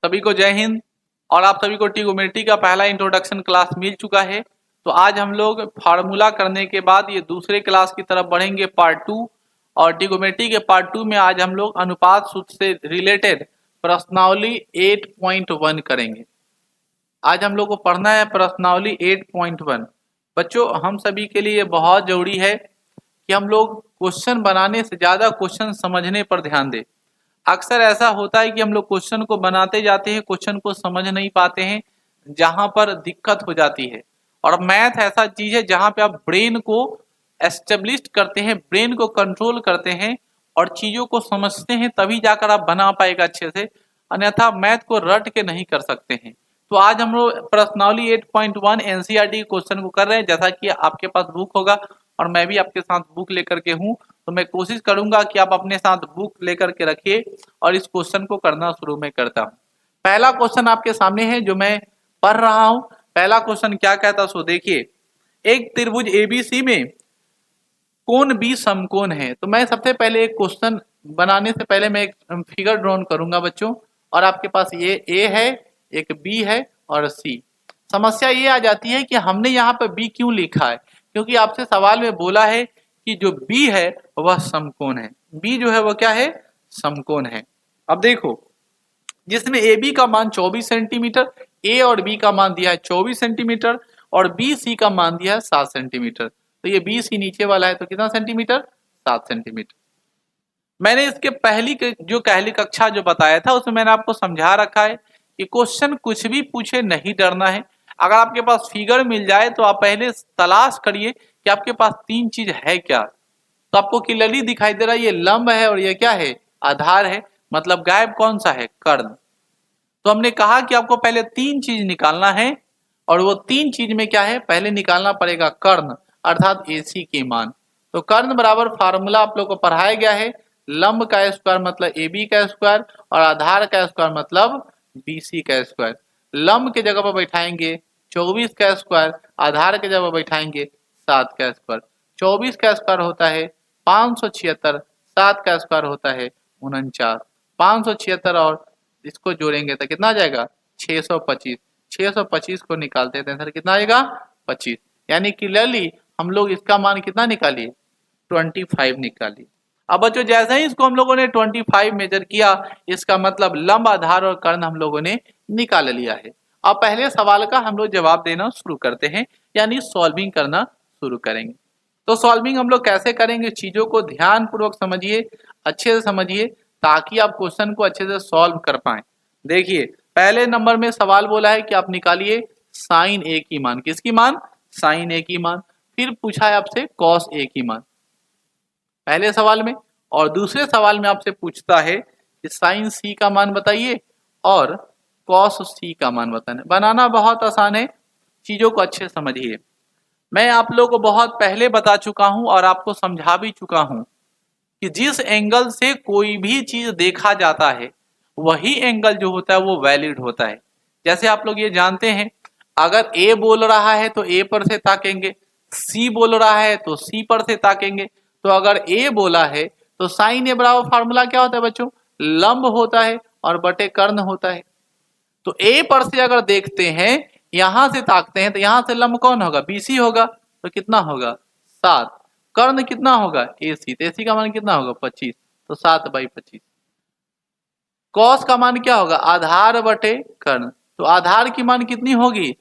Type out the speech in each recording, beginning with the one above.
सभी को जय हिंद। और आप सभी को ट्रिगोनोमेट्री का पहला इंट्रोडक्शन क्लास मिल चुका है। तो आज हम लोग फार्मूला करने के बाद ये दूसरे क्लास की तरफ बढ़ेंगे, पार्ट 2। और ट्रिगोनोमेट्री के पार्ट 2 में आज हम लोग अनुपात सूत्र से रिलेटेड प्रश्नावली 8.1 करेंगे। आज हम लोग को पढ़ना है प्रश्नावली 8.1। बच्चों, हम सभी के लिए बहुत जरूरी है कि हम लोग क्वेश्चन बनाने से ज्यादा क्वेश्चन समझने पर ध्यान दें। अक्सर ऐसा होता है कि हम लोग क्वेश्चन को बनाते जाते हैं, क्वेश्चन को समझ नहीं पाते हैं, जहां पर दिक्कत हो जाती है। और मैथ ऐसा चीज है जहां पे आप ब्रेन को एस्टेब्लिश करते हैं, ब्रेन को कंट्रोल करते हैं और चीजों को समझते हैं, तभी जाकर आप बना पाएगा अच्छे से। अन्यथा मैथ को रट के नहीं कर सकते हैं। तो आज हम लोग प्रश्नावली 8.1 एनसीईआरटी क्वेश्चन को कर रहे हैं। जैसा कि आपके पास बुक होगा और मैं भी आपके साथ बुक लेकर के हूँ, तो मैं कोशिश करूंगा कि आप अपने साथ बुक लेकर के रखिए और इस क्वेश्चन को करना शुरू में करता हूं। पहला क्वेश्चन आपके सामने है जो मैं पढ़ रहा हूं। पहला क्वेश्चन क्या कहता है सो देखिए। एक त्रिभुज एबीसी में कोण बी समकोण है। तो मैं सबसे पहले एक क्वेश्चन बनाने से पहले मैं एक फिगर ड्रॉन करूंगा बच्चों। और आपके पास ये ए है, एक बी है और सी। समस्या ये आ जाती है कि हमने यहाँ पे बी क्यों लिखा है, क्योंकि आपसे सवाल में बोला है कि जो बी है वह समकोण है। बी जो है वह क्या है, समकोण है। अब देखो, जिसमें ए बी का मान 24 सेंटीमीटर, ए और बी का मान दिया है 24 सेंटीमीटर और बी सी का मान दिया है 7 सेंटीमीटर। तो ये बी सी नीचे वाला है, तो कितना सेंटीमीटर, 7 सेंटीमीटर। मैंने इसके पहली कक्षा जो बताया था उसमें मैंने आपको समझा रखा है कि क्वेश्चन कुछ भी पूछे नहीं डरना है। अगर आपके पास फिगर मिल जाए तो आप पहले तलाश करिए कि आपके पास तीन चीज है क्या। तो आपको क्लियरली दिखाई दे रहा है, ये लंब है और ये क्या है, आधार है। मतलब गायब कौन सा है, कर्ण। तो हमने कहा कि आपको पहले तीन चीज निकालना है और वो तीन चीज में क्या है, पहले निकालना पड़ेगा कर्ण अर्थात एसी के मान। तो कर्ण बराबर फार्मूला आप लोग को पढ़ाया गया है, लंब का स्क्वायर मतलब ए बी का स्क्वायर और आधार का स्क्वायर मतलब बी सी का स्क्वायर। लंब के जगह पर बैठाएंगे 24 का स्क्वायर, आधार के जगह पर बैठाएंगे 7 का स्क्वायर। 24 का स्क्वायर होता है 576, 7 का स्क्वायर होता है 49। 576 और इसको जोड़ेंगे तो कितना आ जाएगा, 625। 625 को निकालते हैं सर कितना आएगा, 25। यानी क्लियरली हम लोग इसका मान कितना निकालिए, 25 निकालिए। अब बच्चों जैसे ही इसको हम लोगों ने 25 मेजर किया, इसका मतलब लंब, आधार और कर्ण हम लोगों ने निकाल लिया है। अब पहले सवाल का हम लोग जवाब देना शुरू करते हैं, यानी सॉल्विंग करना शुरू करेंगे। तो सॉल्विंग हम लोग कैसे करेंगे, चीजों को ध्यान पूर्वक समझिए, अच्छे से समझिए, ताकि आप क्वेश्चन को अच्छे से सॉल्व कर पाए। देखिए, पहले नंबर में सवाल बोला है कि आप निकालिए साइन ए की मान। किसकी मान, साइन ए की मान। फिर पूछा है आपसे कॉस ए की मान पहले सवाल में, और दूसरे सवाल में आपसे पूछता है कि साइन सी का मान बताइए और कॉस सी का मान बताना। बनाना बहुत आसान है, चीजों को अच्छे समझिए। मैं आप लोगों को बहुत पहले बता चुका हूं और आपको समझा भी चुका हूं कि जिस एंगल से कोई भी चीज देखा जाता है वही एंगल जो होता है वो वैलिड होता है। जैसे आप लोग ये जानते हैं, अगर ए बोल रहा है तो ए पर से ताकेंगे, सी बोल रहा है तो सी पर से ताकेंगे। तो अगर ए बोला है तो साइन ए बराबर फार्मूला क्या होता है बच्चों, लंब होता है और बटे कर्ण होता है। तो ए पर से अगर देखते हैं, यहां से ताकते हैं, तो यहां से लंब कौन होगा, बीसी होगा। तो कितना होगा, 7। कर्ण कितना होगा, एसी। तो एसी का मान कितना होगा, 25। तो 7/25। कॉस का मान क्या होगा, आधार बटे कर्ण। तो आधार की मान कितनी होगी,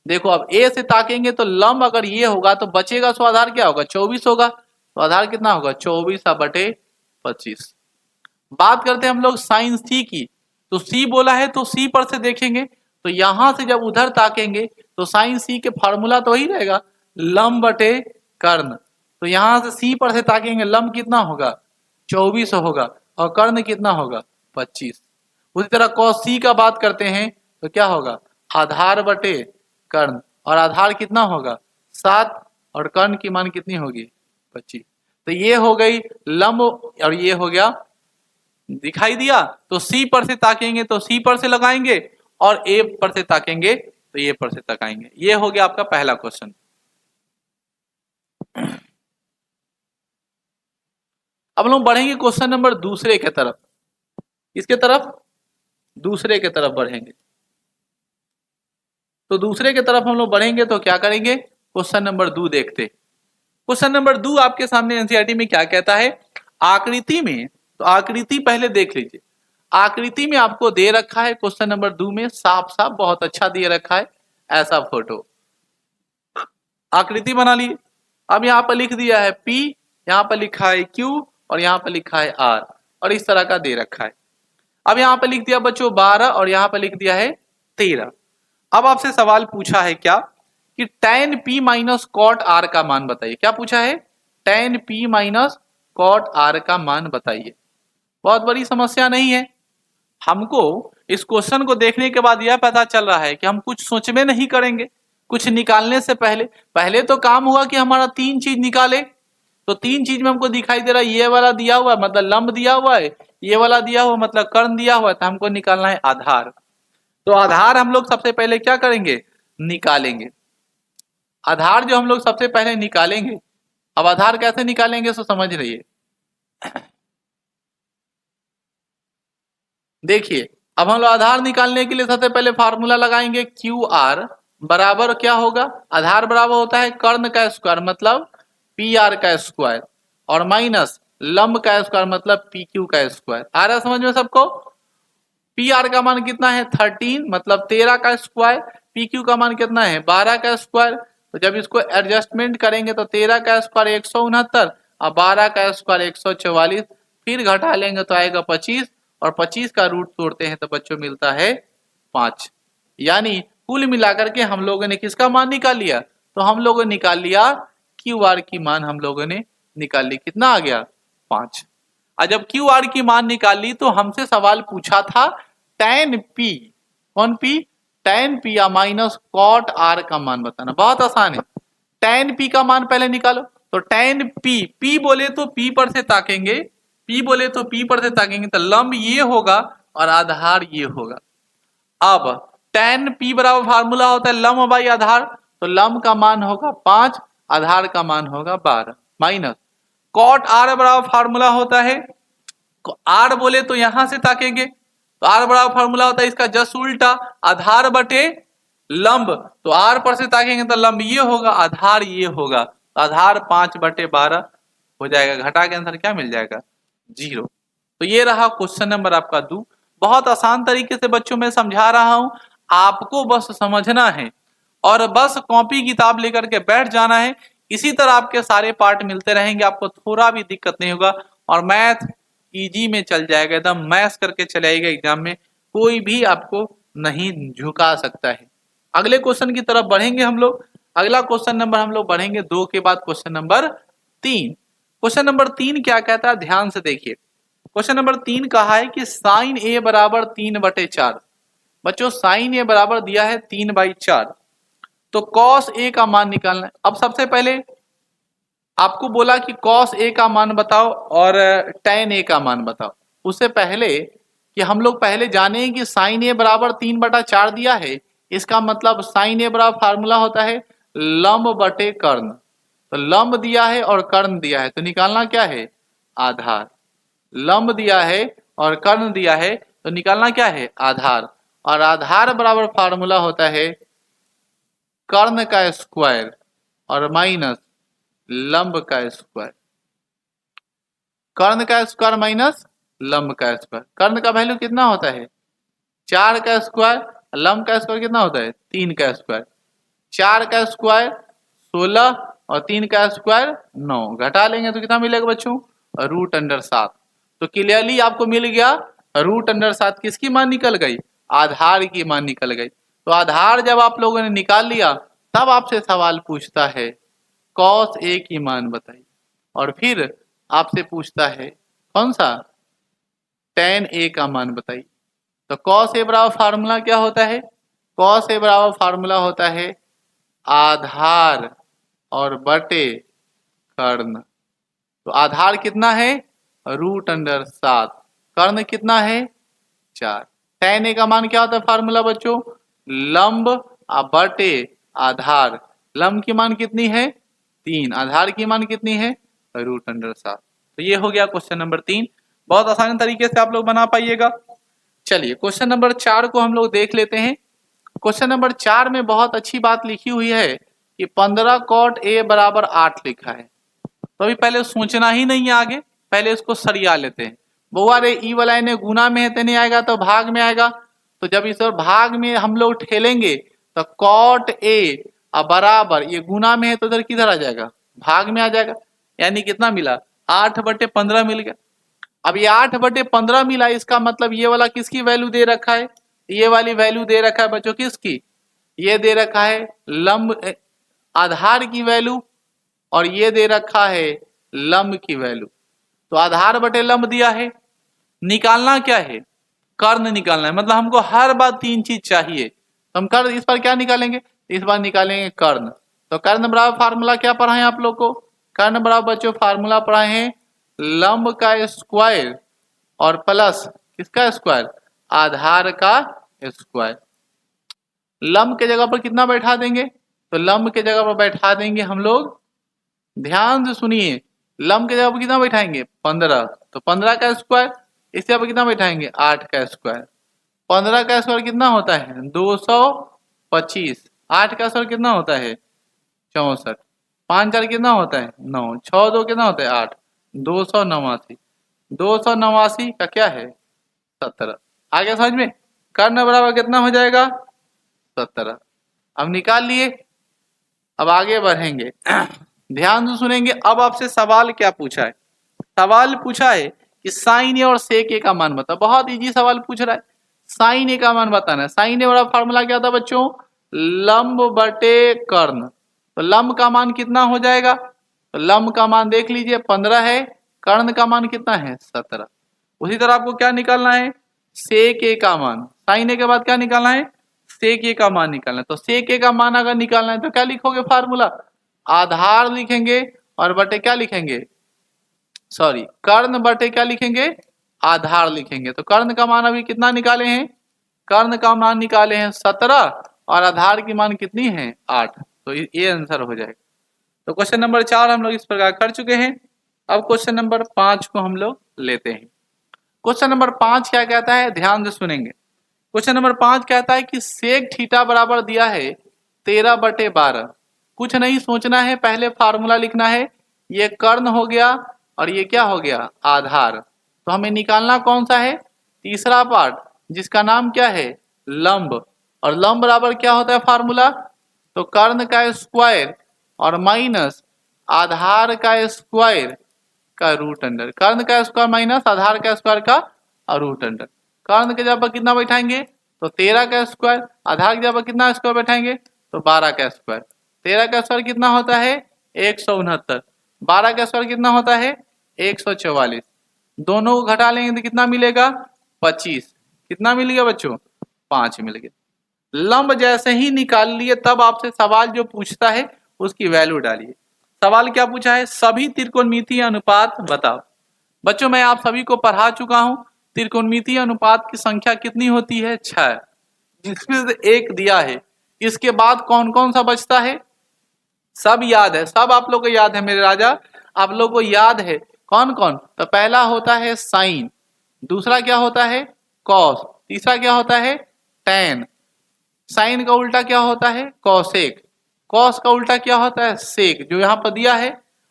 देखो अब ए से ताकेंगे तो लंब अगर ये होगा तो बचेगा, सो आधार क्या होगा, 24 होगा। तो आधार कितना होगा, 24/25। बात करते हैं हम लोग साइन सी की। तो सी बोला है तो सी पर से देखेंगे, तो यहां से जब उधर ताकेंगे तो साइन सी के फॉर्मूला तो वही रहेगा, लंब बटे कर्ण। तो यहां से सी पर से ताकेंगे, लंब कितना होगा, 24 होगा और कर्ण कितना होगा, 25। उसी तरह कॉस सी का बात करते हैं तो क्या होगा, आधार बटे कर्ण, और आधार कितना होगा, 7 और कर्ण की मान कितनी होगी, 25। तो ये हो गई लंब और ये हो गया, दिखाई दिया। तो सी पर से ताकेंगे तो सी पर से लगाएंगे और ए पर से ताकेंगे तो ए पर से ताकाएंगे। ये हो गया आपका पहला क्वेश्चन। अब लोग बढ़ेंगे क्वेश्चन नंबर दूसरे के तरफ। इसके तरफ दूसरे के तरफ बढ़ेंगे। तो दूसरे के तरफ हम लोग बढ़ेंगे तो क्या करेंगे, क्वेश्चन नंबर 2 देखते। क्वेश्चन नंबर 2 आपके सामने एनसीईआरटी में क्या कहता है, आकृति में, तो आकृति पहले देख लीजिए। आकृति में आपको दे रखा है क्वेश्चन नंबर 2 में साफ साफ बहुत अच्छा दे रखा है ऐसा फोटो, आकृति बना लिए। अब यहाँ पर लिख दिया है P, यहाँ पर लिखा है Q और यहाँ पर लिखा है R और इस तरह का दे रखा है। अब यहाँ पर लिख दिया बच्चों 12 और यहाँ पर लिख दिया है 13। अब आपसे सवाल पूछा है क्या कि tan P minus cot R का मान बताइए। क्या पूछा है, tan P minus cot R का मान बताइए। बहुत बड़ी समस्या नहीं है। हमको इस क्वेश्चन को देखने के बाद यह पता चल रहा है कि हम कुछ सोच में नहीं करेंगे, कुछ निकालने से पहले तो काम हुआ कि हमारा 3 चीज निकाले। तो 3 चीज में हमको दिखाई दे रहा है, ये वाला दिया हुआ है मतलब लंब दिया हुआ है, ये वाला दिया हुआ मतलब कर्ण दिया हुआ है, तो हमको निकालना है आधार। तो आधार हम लोग सबसे पहले क्या करेंगे, निकालेंगे। आधार जो हम लोग सबसे पहले निकालेंगे, अब आधार कैसे निकालेंगे सो समझ रहिए। देखिए अब हम लोग आधार निकालने के लिए सबसे पहले फार्मूला लगाएंगे, क्यू आर बराबर क्या होगा, आधार बराबर होता है कर्ण का स्क्वायर मतलब पी आर का स्क्वायर और माइनस लंब का स्क्वायर मतलब पी क्यू का स्क्वायर। आ रहा है समझ में सबको। पी आर का मान कितना है 13 मतलब 13 का स्क्वायर, पी क्यू का मान कितना है 12 का स्क्वायर। तो जब इसको एडजस्टमेंट करेंगे तो 13 का स्क्वायर 169 और 12 का स्क्वायर 144, फिर घटा लेंगे तो आएगा 25 और 25 का रूट तोड़ते हैं तो बच्चों मिलता है 5। यानी कुल मिलाकर के हम लोगों ने किसका मान निकाल लिया, तो हम लोगों ने निकाल लिया क्यू आर की मान हम लोगों ने निकाल ली, कितना आ गया 5। और जब क्यू आर की मान निकाल ली तो हमसे सवाल पूछा था tan P, कौन P, tan P या माइनस कॉट R का मान बताना। बहुत आसान है, tan P का मान पहले निकालो। तो tan P, P बोले तो P पर से ताकेंगे, P बोले तो P पर से ताकेंगे तो लंब ये होगा और आधार ये होगा। अब tan P बराबर फार्मूला होता है लंब बाई आधार, तो लंब का मान होगा 5, आधार का मान होगा 12 माइनस कॉट R बराबर फार्मूला होता है, R बोले तो यहां से ताकेंगे तो R बराबर फार्मूला होता है इसका जस्ट उल्टा आधार बटे लंब, तो R पर से ताकेंगे तो लंब ये होगा आधार ये होगा, तो आधार 5/12 हो जाएगा। घटा के आंसर क्या मिल जाएगा 0। तो ये रहा क्वेश्चन नंबर आपका 2। बहुत आसान तरीके से बच्चों में समझा रहा हूं, आपको बस समझना है और बस कॉपी किताब लेकर के बैठ जाना है। इसी तरह आपके सारे पार्ट मिलते रहेंगे, आपको थोड़ा भी दिक्कत नहीं होगा और मैथ इजी में चल जाएगा, एकदम मैथ करके चलाएगा एग्जाम में, कोई भी आपको नहीं झुका सकता है। अगले क्वेश्चन की तरफ बढ़ेंगे हम लोग। अगला क्वेश्चन नंबर हम लोग बढ़ेंगे 2 के बाद क्वेश्चन नंबर 3। क्वेश्चन नंबर 3 क्या कहता है, ध्यान से देखिए। क्वेश्चन नंबर 3 कहा है कि साइन ए बराबर 3/4। बच्चों साइन ए बराबर दिया है 3/4, तो कॉस ए का मान निकालना है। अब सबसे पहले आपको बोला कि कॉस ए का मान बताओ और tan ए का मान बताओ। उससे पहले कि हम लोग पहले जाने कि साइन ए बराबर 3/4 दिया है, इसका मतलब साइन ए बराबर फार्मूला होता है लंब बटे कर्ण। तो लंब दिया है और कर्ण दिया है तो निकालना क्या है आधार। लंब दिया है और कर्ण दिया है तो निकालना क्या है आधार, और आधार बराबर फार्मूला होता है कर्ण का स्क्वायर और माइनस लंब का स्क्वायर। कर्ण का स्क्वायर माइनस लंब का स्क्वायर। कर्ण का वैल्यू कितना होता है 4 का स्क्वायर, लंब का स्क्वायर कितना होता है 3 का स्क्वायर। 4 का स्क्वायर 16 और 3 का स्क्वायर 9, घटा लेंगे तो कितना मिलेगा बच्चों √7। तो क्लियरली आपको मिल गया √7 किसकी मान निकल गई आधार की मान निकल गई। तो आधार जब आप लोगों ने निकाल लिया तब आपसे सवाल पूछता है कॉस ए की मान बताइए, और फिर आपसे पूछता है कौन सा tan ए का मान बताइए। तो कॉस ए बराबर फार्मूला क्या होता है, कॉस ए बराबर फार्मूला होता है आधार और बटे कर्ण। तो आधार कितना है √7, कर्ण कितना है 4। tan ए का मान क्या होता है फार्मूला बच्चों लंब बटे आधार। लंब की मान कितनी है 3, आधार की मान कितनी है √7। तो ये हो गया क्वेश्चन नंबर 3। बहुत आसान तरीके से आप लोग बना पाइएगा। चलिए क्वेश्चन नंबर 4 को हम लोग देख लेते हैं। क्वेश्चन नंबर 4 में बहुत अच्छी बात लिखी हुई है कि 15 cot A बराबर 8 लिखा है। तो अभी पहले सोचना ही नहीं है आगे, पहले इसको सरिया लेते हैं। बउआ रे ई वाला इन्हें गुना में है तो नहीं आएगा तो भाग में आएगा। तो जब इस भाग में हम लोग ठेलेंगे तो cot A अब बराबर ये गुना में है तो उधर किधर आ जाएगा, भाग में आ जाएगा। यानी कितना मिला, 8/15 मिल गया। अब ये 8/15 मिला, इसका मतलब ये वाला किसकी वैल्यू दे रखा है, ये वाली वैल्यू दे रखा है बच्चों किसकी, ये दे रखा है लंब आधार की वैल्यू, और ये दे रखा है लंब की वैल्यू। तो आधार बटे लंब दिया है, निकालना क्या है, कर्ण निकालना है। मतलब हमको हर बार 3 चीज चाहिए, तो हम कर्ण इस बार क्या निकालेंगे, इस बार निकालेंगे कर्ण। तो कर्ण बराबर फार्मूला क्या पढ़ा है आप लोग को, कर्ण बराबर बच्चों फार्मूला पढ़ाए हैं लंब का स्क्वायर और प्लस किसका स्क्वायर, आधार का स्क्वायर। लंब के जगह पर कितना बैठा देंगे, तो लंब के जगह पर बैठा देंगे हम लोग, ध्यान से सुनिए, लंब के जगह पर कितना बैठाएंगे 15, तो 15 का स्क्वायर, इस जगह पर कितना बैठाएंगे 8 का स्क्वायर। 15 का स्क्वायर कितना होता है 225, 8 का स्क्वायर कितना होता है 64, 5 4 कितना होता है 9, 6 2 कितना होता है 8, 289, 289 का क्या है 17। आगे समझ में, कर्ण बराबर कितना हो जाएगा 17। अब निकाल लिए, अब आगे बढ़ेंगे ध्यान से सुनेंगे। अब आपसे सवाल क्या पूछा है, सवाल पूछा है कि साइन ए और सेक ए का मान बताओ। बहुत इजी सवाल पूछ रहा है, साइन ए का मान बताना है। साइन ए वाला फार्मूला क्या था बच्चों, लंब बटे कर्ण। तो लंब का मान कितना हो जाएगा, तो लंब का मान देख लीजिए 15 है, कर्ण का मान कितना है 17। उसी तरह आपको क्या निकालना है, सेक ए का मान, साइन ए के बाद क्या निकालना है सेक ए का मान निकालना है। तो सेक ए का मान अगर निकालना है तो क्या लिखोगे फार्मूला, आधार लिखेंगे और बटे क्या लिखेंगे, सॉरी कर्ण बटे क्या लिखेंगे आधार लिखेंगे। तो कर्ण का मान अभी कितना निकाले हैं, कर्ण का मान निकाले हैं 17 और आधार की मान कितनी है 8। तो ये आंसर हो जाएगा। तो क्वेश्चन नंबर 4 हम लोग इस प्रकार कर चुके हैं। अब क्वेश्चन नंबर 5 को हम लोग लेते हैं। क्वेश्चन नंबर 5 क्या कहता है, ध्यान से सुनेंगे। क्वेश्चन नंबर 5 कहता है कि सेक थीटा बराबर दिया है 13/12। कुछ नहीं सोचना है, पहले फार्मूला लिखना है। ये कर्ण हो गया और ये क्या हो गया आधार। तो हमें निकालना कौन सा है, तीसरा पार्ट जिसका नाम क्या है लंब। और लंब बराबर क्या होता है फार्मूला, तो कर्ण का स्क्वायर और माइनस आधार का स्क्वायर का रूट अंडर, कर्ण का स्क्वायर माइनस आधार का स्क्वायर का रूट अंडर। कर्ण के जगह पर कितना बैठाएंगे, तो 13 का स्क्वायर, आधार की जगह पर कितना स्क्वायर बैठाएंगे, तो 12 का स्क्वायर। 13 का स्क्वायर कितना होता है 169, 12 का स्क्वायर कितना होता है 144। दोनों को घटा लेंगे तो कितना मिलेगा 25। कितना मिल गया बच्चों 5 मिल गया। लंब जैसे ही निकाल लिए तब आपसे सवाल जो पूछता है उसकी वैल्यू डालिए। सवाल क्या पूछा है, सभी त्रिकोणमितीय अनुपात बताओ। बच्चों मैं आप सभी को पढ़ा चुका हूं, त्रिकोणमितीय अनुपात की संख्या कितनी होती है 6, जिसमें से एक दिया है। इसके बाद कौन कौन सा बचता है, सब याद है, सब आप लोग को याद है मेरे राजा, आप लोग को याद है कौन कौन। तो पहला होता है साइन, दूसरा क्या होता है कॉस, तीसरा क्या होता है टैन। साइन का उल्टा क्या होता है कॉसेक, कॉस का उल्टा क्या होता है सेक, जो यहाँ पर दिया है।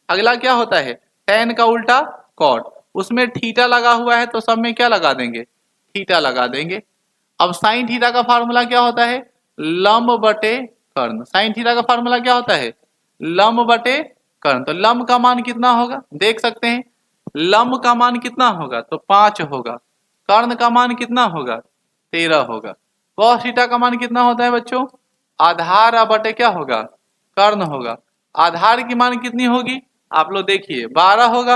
अगला क्या होता है टैन का उल्टा कॉट, उसमें थीटा लगा हुआ है तो सब में क्या लगा देंगे थीटा लगा देंगे। अब साइन थीटा का फार्मूला क्या होता है लंब बटे कर्ण, साइन थीटा का फार्मूला क्या होता है लंब बटे कर्ण। तो लंब का मान कितना होगा देख सकते हैं, लंब का मान कितना होगा तो 5 होगा, कर्ण का मान कितना होगा 13 होगा। कॉस थीटा का मान कितना होता है बच्चों, आधार बटे क्या होगा कर्ण होगा। आधार की मान कितनी होगी आप लोग देखिए 12 होगा,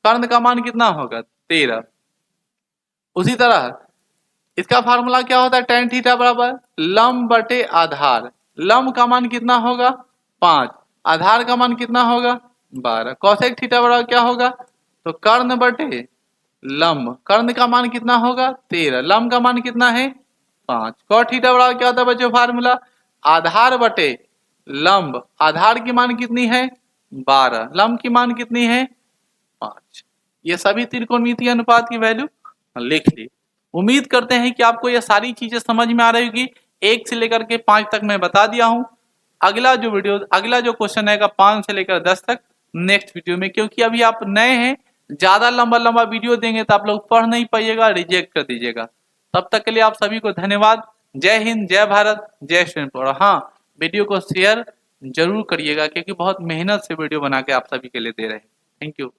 कर्ण का मान कितना होगा 13। उसी तरह इसका फार्मूला क्या होता है tan थीटा बराबर लंब बटे आधार, लंब का मान कितना होगा 5, आधार का मान कितना होगा 12। कोसेक थीटा बराबर क्या होगा तो कर्ण बटे लंब, कर्ण का मान कितना होगा 13, लंब का मान कितना है 5। कॉट थीटा बराबर क्या होता है बच्चों फार्मूला आधार बटे लंब, आधार की मान कितनी है 12, लंब की मान कितनी है 5। ये सभी त्रिकोणमितीय अनुपात की वैल्यू लिख ली। उम्मीद करते हैं कि आपको ये सारी चीजें समझ में आ रही होगी। 1 से लेकर के 5 तक मैं बता दिया हूँ। अगला जो क्वेश्चन आएगा 5 से लेकर 10 तक नेक्स्ट वीडियो में, क्योंकि अभी आप नए हैं, ज्यादा लंबा वीडियो देंगे तो आप लोग पढ़ नहीं पाइएगा, रिजेक्ट कर दीजिएगा। तब तक के लिए आप सभी को धन्यवाद। जय हिंद, जय भारत, जय स्टूडेंट। और हाँ, वीडियो को शेयर जरूर करिएगा, क्योंकि बहुत मेहनत से वीडियो बना के आप सभी के लिए दे रहे हैं। Thank you.